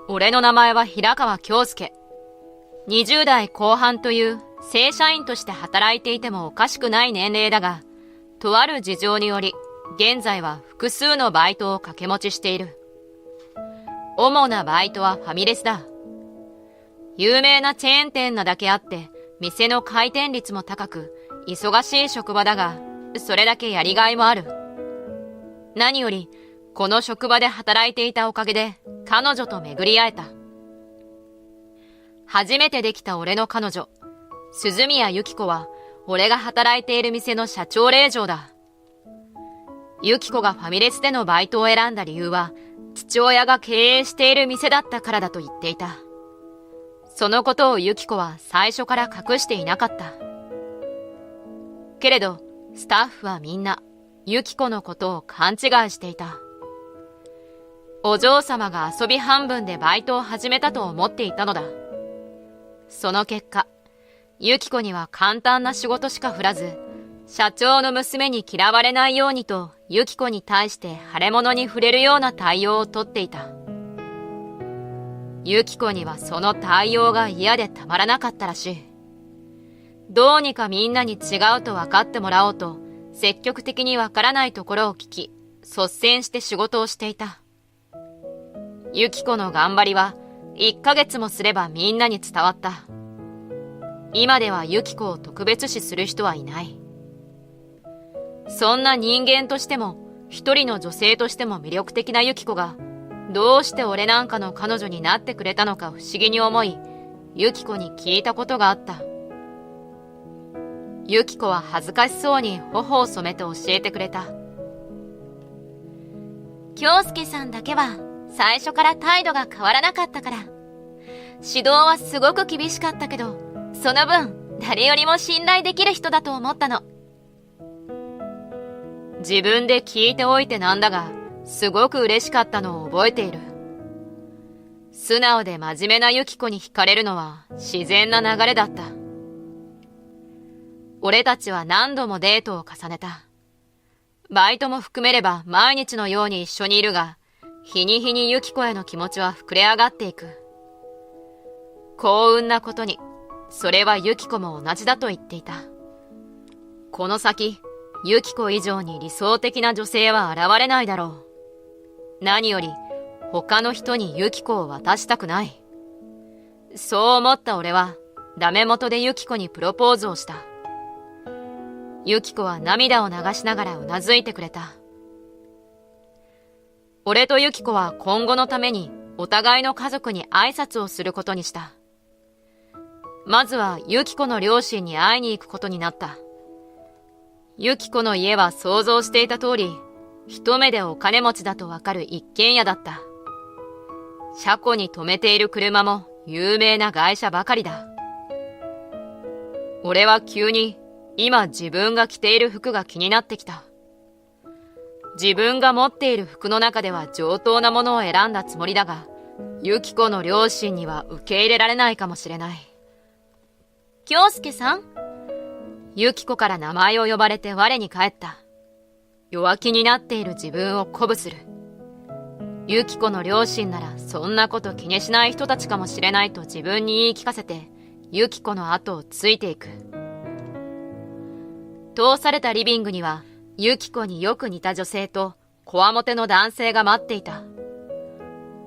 俺の名前は平川京介。20代後半という正社員として働いていてもおかしくない年齢だが、とある事情により、現在は複数のバイトを掛け持ちしている。主なバイトはファミレスだ。有名なチェーン店なだけあって、店の回転率も高く、忙しい職場だが、それだけやりがいもある。何より、この職場で働いていたおかげで、彼女と巡り会えた。初めてできた俺の彼女、鈴宮由紀子は、俺が働いている店の社長令嬢だ。由紀子がファミレスでのバイトを選んだ理由は、父親が経営している店だったからだと言っていた。そのことを由紀子は最初から隠していなかった。けれど、スタッフはみんな、由紀子のことを勘違いしていた。お嬢様が遊び半分でバイトを始めたと思っていたのだ。その結果、由紀子には簡単な仕事しか振らず、社長の娘に嫌われないようにと、由紀子に対して腫れ物に触れるような対応をとっていた。由紀子にはその対応が嫌でたまらなかったらしい。どうにかみんなに違うと分かってもらおうと、積極的に分からないところを聞き、率先して仕事をしていた。由紀子の頑張りは、1ヶ月もすればみんなに伝わった。今では由紀子を特別視する人はいない。そんな人間としても、一人の女性としても魅力的な由紀子が、どうして俺なんかの彼女になってくれたのか不思議に思い、由紀子に聞いたことがあった。由紀子は恥ずかしそうに頬を染めて教えてくれた。京介さんだけは最初から態度が変わらなかったから。指導はすごく厳しかったけど、その分誰よりも信頼できる人だと思ったの。自分で聞いておいてなんだが、すごく嬉しかったのを覚えている。素直で真面目な由紀子に惹かれるのは自然な流れだった。俺たちは何度もデートを重ねた。バイトも含めれば毎日のように一緒にいるが、日に日に由紀子への気持ちは膨れ上がっていく。幸運なことに、それは由紀子も同じだと言っていた。この先、由紀子以上に理想的な女性は現れないだろう。何より、他の人に由紀子を渡したくない。そう思った俺は、ダメ元で由紀子にプロポーズをした。由紀子は涙を流しながらうなずいてくれた。俺と由紀子は今後のためにお互いの家族に挨拶をすることにした。まずは由紀子の両親に会いに行くことになった。由紀子の家は想像していた通り、一目でお金持ちだとわかる一軒家だった。車庫に止めている車も有名な外車ばかりだ。俺は急に今自分が着ている服が気になってきた。自分が持っている服の中では上等なものを選んだつもりだが、由紀子の両親には受け入れられないかもしれない。京介さん？由紀子から名前を呼ばれて我に返った。弱気になっている自分を鼓舞する。由紀子の両親ならそんなこと気にしない人たちかもしれないと自分に言い聞かせて、由紀子の後をついていく。通されたリビングには、由紀子によく似た女性とこわもての男性が待っていた。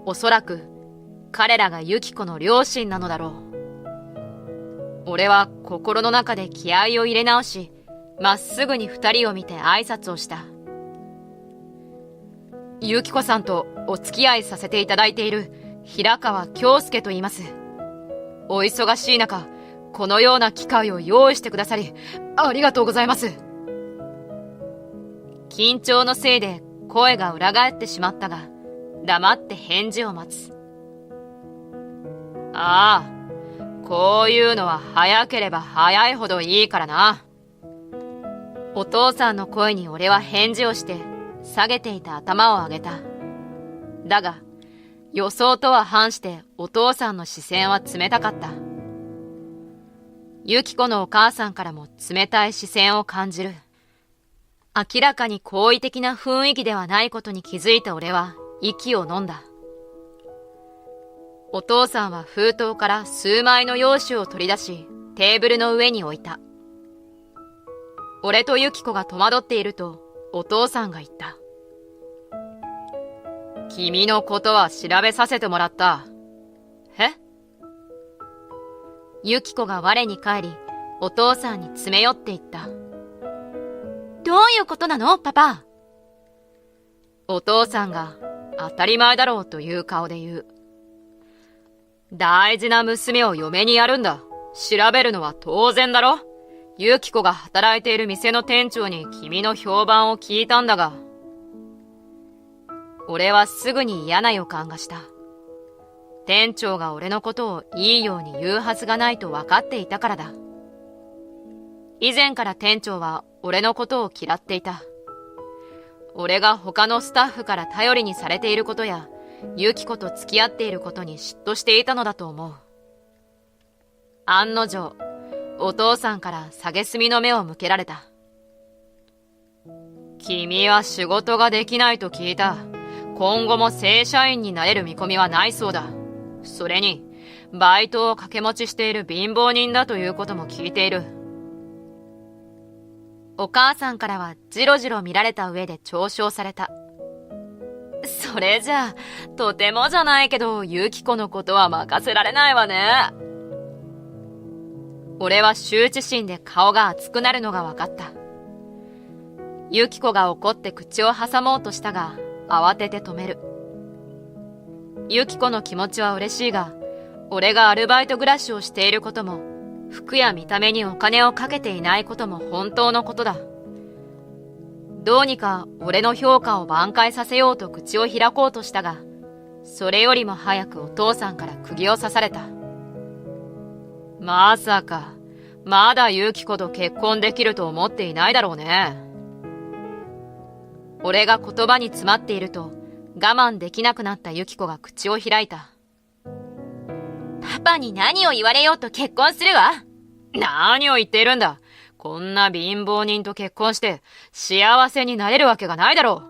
おそらく彼らが由紀子の両親なのだろう。俺は心の中で気合を入れ直し、まっすぐに二人を見て挨拶をした。由紀子さんとお付き合いさせていただいている平川京介と言います。お忙しい中、このような機会を用意してくださり、ありがとうございます。緊張のせいで声が裏返ってしまったが、黙って返事を待つ。ああ、こういうのは早ければ早いほどいいからな。お父さんの声に俺は返事をして、下げていた頭を上げた。だが、予想とは反してお父さんの視線は冷たかった。由紀子のお母さんからも冷たい視線を感じる。明らかに好意的な雰囲気ではないことに気づいた俺は息を飲んだ。お父さんは封筒から数枚の用紙を取り出し、テーブルの上に置いた。俺とユキコが戸惑っていると、お父さんが言った。君のことは調べさせてもらった。え？ユキコが我に返り、お父さんに詰め寄っていった。どういうことなの、パパ？お父さんが当たり前だろうという顔で言う。大事な娘を嫁にやるんだ。調べるのは当然だろ。ユキコが働いている店の店長に君の評判を聞いたんだが。俺はすぐに嫌な予感がした。店長が俺のことをいいように言うはずがないと分かっていたからだ。以前から店長は俺のことを嫌っていた。俺が他のスタッフから頼りにされていることや、ユキコと付き合っていることに嫉妬していたのだと思う。案の定、お父さんから蔑みの目を向けられた。君は仕事ができないと聞いた。今後も正社員になれる見込みはないそうだ。それに、バイトを掛け持ちしている貧乏人だということも聞いている。お母さんからはじろじろ見られた上で嘲笑された。それじゃあ、とてもじゃないけど、ユキコのことは任せられないわね。俺は羞恥心で顔が熱くなるのが分かった。ユキコが怒って口を挟もうとしたが、慌てて止める。ユキコの気持ちは嬉しいが、俺がアルバイト暮らしをしていることも、服や見た目にお金をかけていないことも本当のことだ。どうにか俺の評価を挽回させようと口を開こうとしたが、それよりも早くお父さんから釘を刺された。まさか、まだユキコと結婚できると思っていないだろうね。俺が言葉に詰まっていると、我慢できなくなったユキコが口を開いた。パパに何を言われようと結婚するわ。何を言っているんだ。こんな貧乏人と結婚して幸せになれるわけがないだろ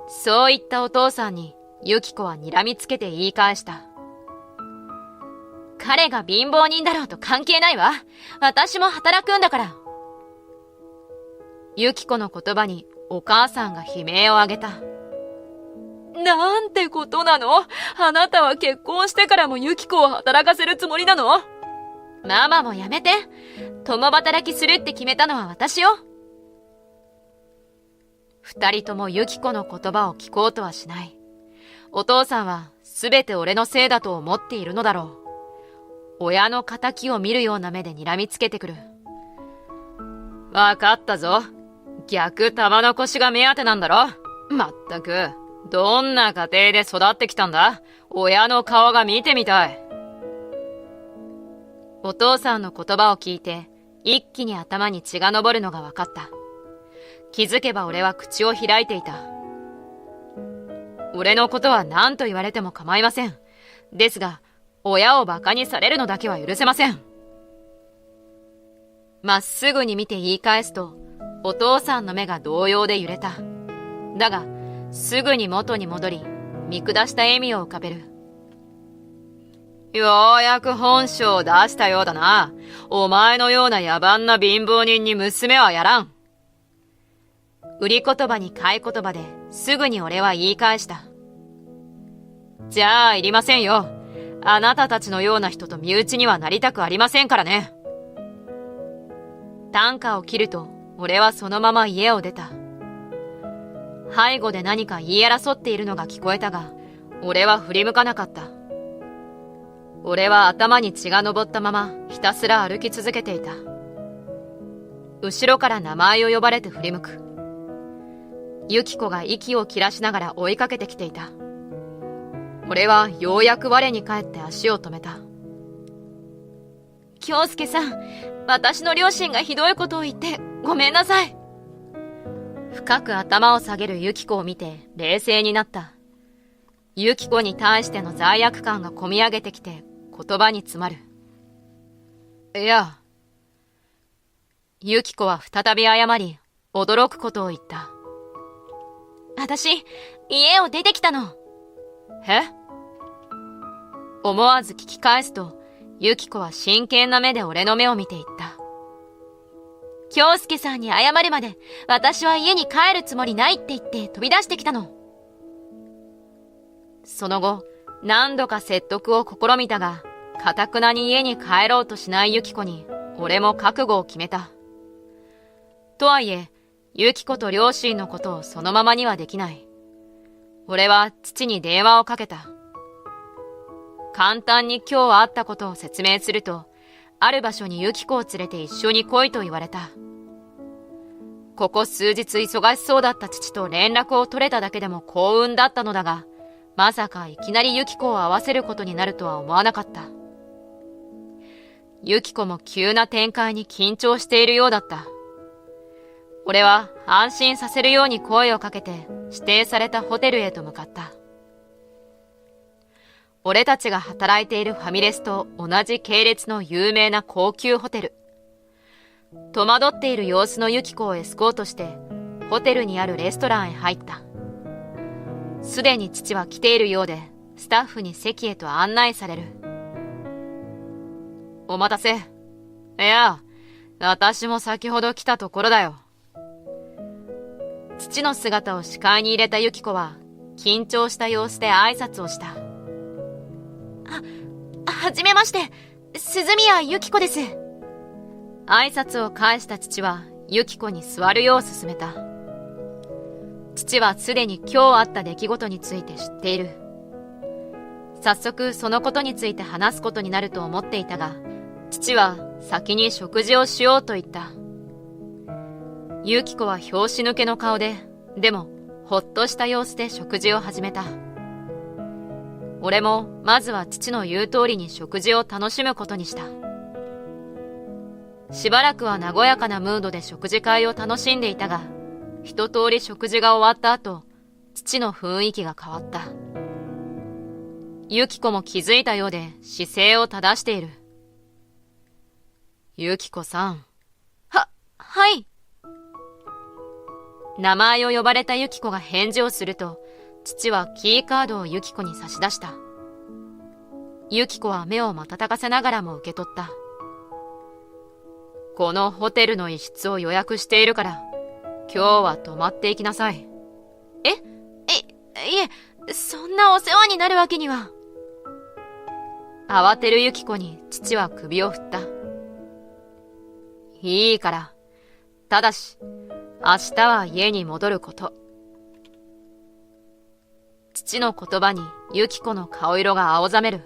う。そう言ったお父さんにユキコは睨みつけて言い返した。彼が貧乏人だろうと関係ないわ。私も働くんだから。ユキコの言葉にお母さんが悲鳴を上げた。なんてことなの？あなたは結婚してからもユキコを働かせるつもりなの？ママもやめて。共働きするって決めたのは私よ。二人ともユキコの言葉を聞こうとはしない。お父さんはすべて俺のせいだと思っているのだろう。親の仇を見るような目で睨みつけてくる。わかったぞ。逆玉の腰が目当てなんだろ。まったく、どんな家庭で育ってきたんだ？親の顔が見てみたい。お父さんの言葉を聞いて、一気に頭に血が昇るのが分かった。気づけば俺は口を開いていた。俺のことは何と言われても構いません。ですが、親を馬鹿にされるのだけは許せません。まっすぐに見て言い返すと、お父さんの目が動揺で揺れた。だが、すぐに元に戻り、見下した笑みを浮かべる。ようやく本性を出したようだな。お前のような野蛮な貧乏人に娘はやらん。売り言葉に買い言葉ですぐに俺は言い返した。じゃあいりませんよ。あなたたちのような人と身内にはなりたくありませんからね。短歌を切ると俺はそのまま家を出た。背後で何か言い争っているのが聞こえたが、俺は振り向かなかった。俺は頭に血が上ったままひたすら歩き続けていた。後ろから名前を呼ばれて振り向く。ユキコが息を切らしながら追いかけてきていた。俺はようやく我に返って足を止めた。京介さん、私の両親がひどいことを言ってごめんなさい。深く頭を下げるユキコを見て冷静になった。ユキコに対しての罪悪感がこみ上げてきて言葉に詰まる。いや。ユキコは再び謝り、驚くことを言った。私、家を出てきたの。え？思わず聞き返すと、ユキコは真剣な目で俺の目を見ていった。京介さんに謝るまで、私は家に帰るつもりないって言って飛び出してきたの。その後、何度か説得を試みたが、頑くなに家に帰ろうとしないユキコに、俺も覚悟を決めた。とはいえ、ユキコと両親のことをそのままにはできない。俺は父に電話をかけた。簡単に今日会ったことを説明すると、ある場所にユキコを連れて一緒に来いと言われた。ここ数日忙しそうだった父と連絡を取れただけでも幸運だったのだが、まさかいきなりユキコを会わせることになるとは思わなかった。ユキコも急な展開に緊張しているようだった。俺は安心させるように声をかけて指定されたホテルへと向かった。俺たちが働いているファミレスと同じ系列の有名な高級ホテル。戸惑っている様子のユキコをエスコートしてホテルにあるレストランへ入った。すでに父は来ているようでスタッフに席へと案内される。お待たせ。いや、私も先ほど来たところだよ。父の姿を視界に入れたユキコは緊張した様子で挨拶をした。はじめまして、鈴宮ユキコです。挨拶を返した父はユキコに座るよう勧めた。父はすでに今日あった出来事について知っている。早速そのことについて話すことになると思っていたが、父は先に食事をしようと言った。ユキコは拍子抜けの顔で、でもほっとした様子で食事を始めた。俺もまずは父の言う通りに食事を楽しむことにした。しばらくは和やかなムードで食事会を楽しんでいたが、一通り食事が終わった後、父の雰囲気が変わった。ユキコも気づいたようで姿勢を正している。ユキコさん。はい。名前を呼ばれたユキコが返事をすると、父はキーカードをユキコに差し出した。ユキコは目を瞬かせながらも受け取った。このホテルの一室を予約しているから、今日は泊まっていきなさい。いえ、そんなお世話になるわけには。慌てるユキコに父は首を振った。いいから。ただし、明日は家に戻ること。父の言葉にユキコの顔色が青ざめる。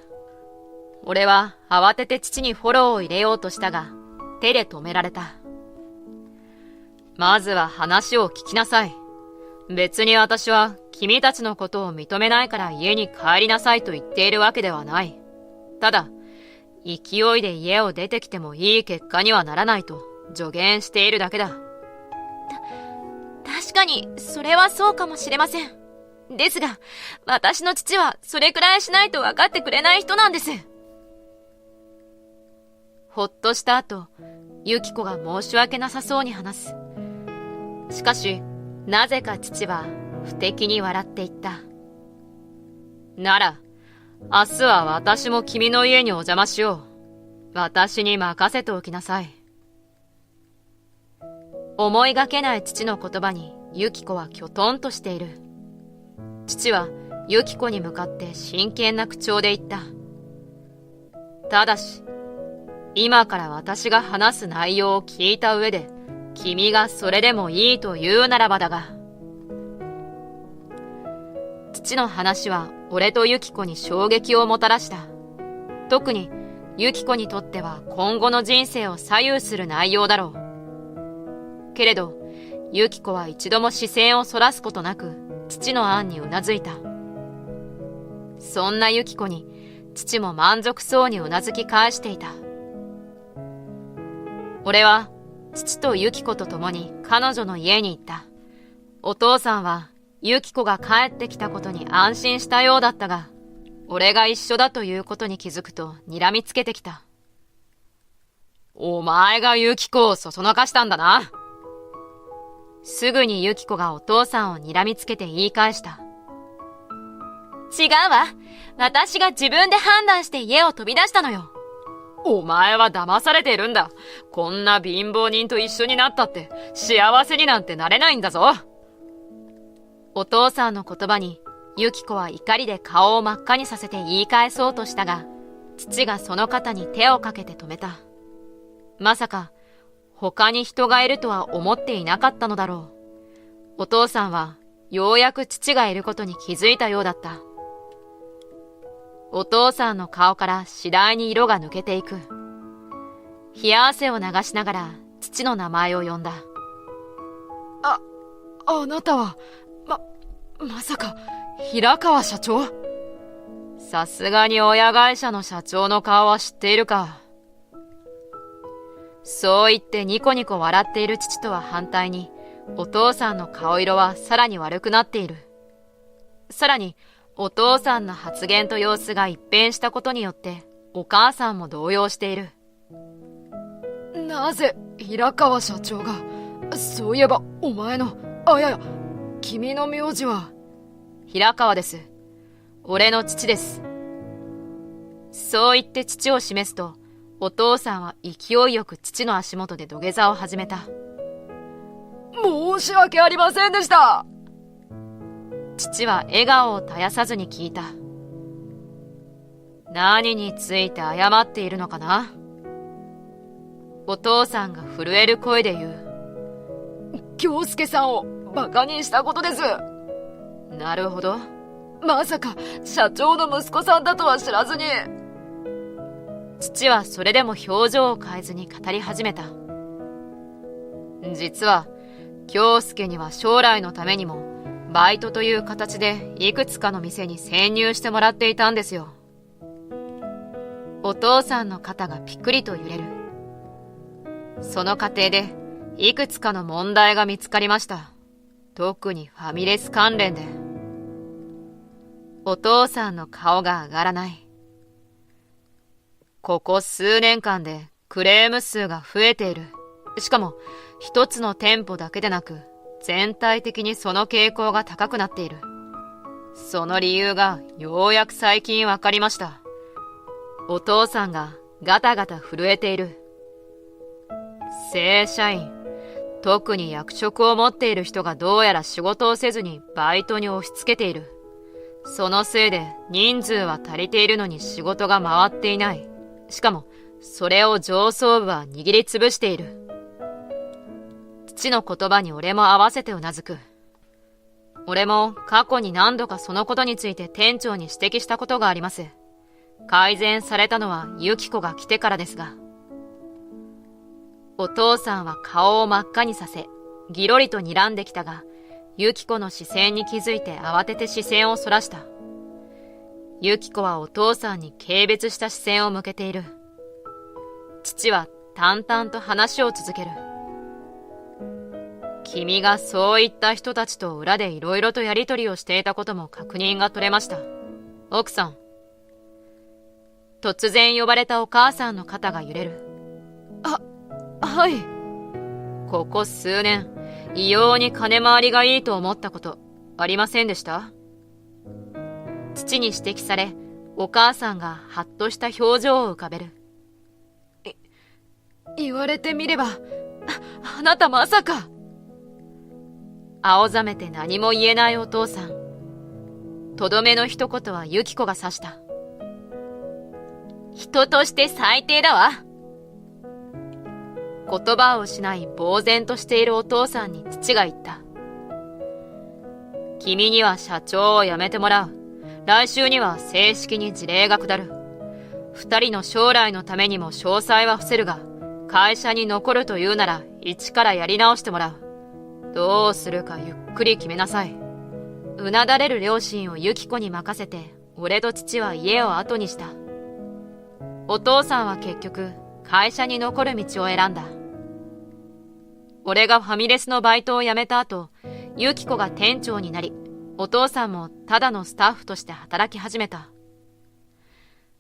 俺は慌てて父にフォローを入れようとしたが、手で止められた。まずは話を聞きなさい。別に私は君たちのことを認めないから家に帰りなさいと言っているわけではない。ただ、勢いで家を出てきてもいい結果にはならないと助言しているだけだ。確かにそれはそうかもしれません。ですが、私の父はそれくらいしないと分かってくれない人なんです。ほっとした後、ユキコが申し訳なさそうに話す。しかし、なぜか父は不敵に笑っていった。なら、明日は私も君の家にお邪魔しよう。私に任せておきなさい。思いがけない父の言葉にユキコはきょとんとしている。父はユキコに向かって真剣な口調で言った。ただし、今から私が話す内容を聞いた上で、君がそれでもいいと言うならばだが。父の話は俺とユキコに衝撃をもたらした。特にユキコにとっては今後の人生を左右する内容だろう。けれど、ユキコは一度も視線をそらすことなく、父の案にうなずいた。そんなユキコに、父も満足そうにうなずき返していた。俺は、父とユキコと共に彼女の家に行った。お父さんは、ユキコが帰ってきたことに安心したようだったが、俺が一緒だということに気づくと睨みつけてきた。お前がユキコをそそのかしたんだな。すぐにユキコがお父さんを睨みつけて言い返した。違うわ。私が自分で判断して家を飛び出したのよ。お前は騙されているんだ。こんな貧乏人と一緒になったって幸せになんてなれないんだぞ。お父さんの言葉にユキコは怒りで顔を真っ赤にさせて言い返そうとしたが、父がその肩に手をかけて止めた。まさか他に人がいるとは思っていなかったのだろう。お父さんはようやく父がいることに気づいたようだった。お父さんの顔から次第に色が抜けていく。冷や汗を流しながら父の名前を呼んだ。あなたは、まさか、平川社長？さすがに親会社の社長の顔は知っているか。そう言ってニコニコ笑っている父とは反対に、お父さんの顔色はさらに悪くなっている。さらに、お父さんの発言と様子が一変したことによって、お母さんも動揺している。なぜ、平川社長が、そういえば、お前の、君の名字は、平川です。俺の父です。そう言って父を示すと、お父さんは勢いよく父の足元で土下座を始めた。申し訳ありませんでした。父は笑顔を絶やさずに聞いた。何について謝っているのかな？お父さんが震える声で言う。京介さんをバカにしたことです。なるほど。まさか社長の息子さんだとは知らずに。父はそれでも表情を変えずに語り始めた。実は京介には将来のためにもバイトという形でいくつかの店に潜入してもらっていたんですよ。お父さんの肩がピクリと揺れる。その過程でいくつかの問題が見つかりました。特にファミレス関連で。お父さんの顔が上がらない。ここ数年間でクレーム数が増えている。しかも一つの店舗だけでなく全体的にその傾向が高くなっている。その理由がようやく最近わかりました。お父さんがガタガタ震えている。正社員、特に役職を持っている人がどうやら仕事をせずにバイトに押し付けている。そのせいで人数は足りているのに仕事が回っていない。しかもそれを上層部は握りつぶしている。父の言葉に俺も合わせてうなずく。俺も過去に何度かそのことについて店長に指摘したことがあります。改善されたのはユキコが来てからですが。お父さんは顔を真っ赤にさせ、ギロリと睨んできたが、ユキコの視線に気づいて慌てて視線をそらした。ユキコはお父さんに軽蔑した視線を向けている。父は淡々と話を続ける。君がそういった人たちと裏でいろいろとやりとりをしていたことも確認が取れました。奥さん。突然呼ばれたお母さんの肩が揺れる。はい。ここ数年、異様に金回りがいいと思ったことありませんでした？父に指摘され、お母さんがハッとした表情を浮かべる。言われてみれば、あなたまさか。青ざめて何も言えないお父さん。とどめの一言はユキコが指した。人として最低だわ。言葉を失い呆然としているお父さんに父が言った。君には社長を辞めてもらう。来週には正式に辞令が下る。二人の将来のためにも詳細は伏せるが、会社に残るというなら一からやり直してもらう。どうするかゆっくり決めなさい。うなだれる両親をユキコに任せて、俺と父は家を後にした。お父さんは結局、会社に残る道を選んだ。俺がファミレスのバイトを辞めた後、ユキコが店長になり、お父さんもただのスタッフとして働き始めた。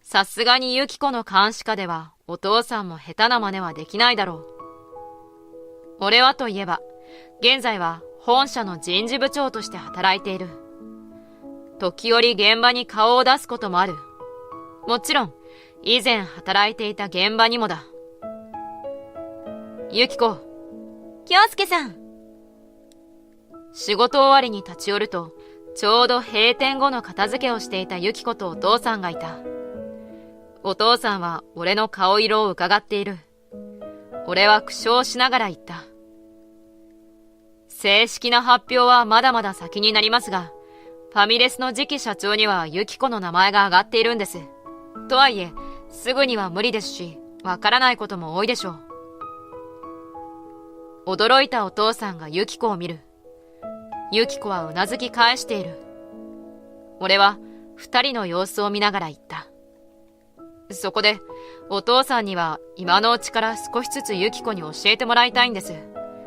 さすがにユキコの監視下では、お父さんも下手な真似はできないだろう。俺はといえば、現在は本社の人事部長として働いている。時折現場に顔を出すこともある。もちろん、以前働いていた現場にもだ。ユキコ。京介さん。仕事終わりに立ち寄ると、ちょうど閉店後の片付けをしていたユキコとお父さんがいた。お父さんは俺の顔色を伺っている。俺は苦笑しながら言った。正式な発表はまだまだ先になりますが、ファミレスの次期社長にはユキコの名前が挙がっているんです。とはいえ、すぐには無理ですし、わからないことも多いでしょう。驚いたお父さんがユキコを見る。ユキコはうなずき返している。俺は二人の様子を見ながら言った。そこで、お父さんには今のうちから少しずつユキコに教えてもらいたいんです。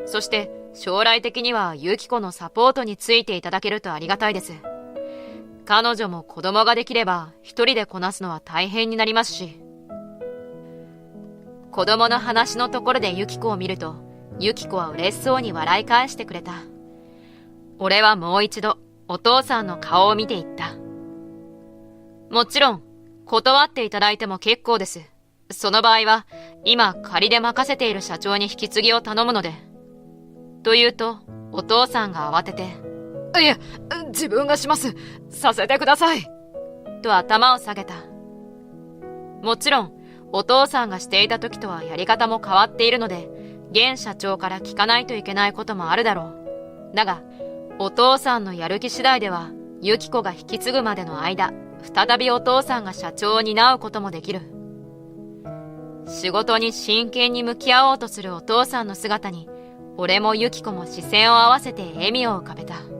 そして将来的にはユキコのサポートについていただけるとありがたいです。彼女も子供ができれば一人でこなすのは大変になりますし。子供の話のところでユキコを見ると、ユキコは嬉しそうに笑い返してくれた。俺はもう一度お父さんの顔を見ていった。もちろん、断っていただいても結構です。その場合は、今仮で任せている社長に引き継ぎを頼むので。と言うと、お父さんが慌てて、いえ、自分がします。させてください。と頭を下げた。もちろん、お父さんがしていた時とはやり方も変わっているので、現社長から聞かないといけないこともあるだろう。だが、お父さんのやる気次第では、ユキコが引き継ぐまでの間、再びお父さんが社長を担うこともできる。仕事に真剣に向き合おうとするお父さんの姿に、俺もユキコも視線を合わせて笑みを浮かべた。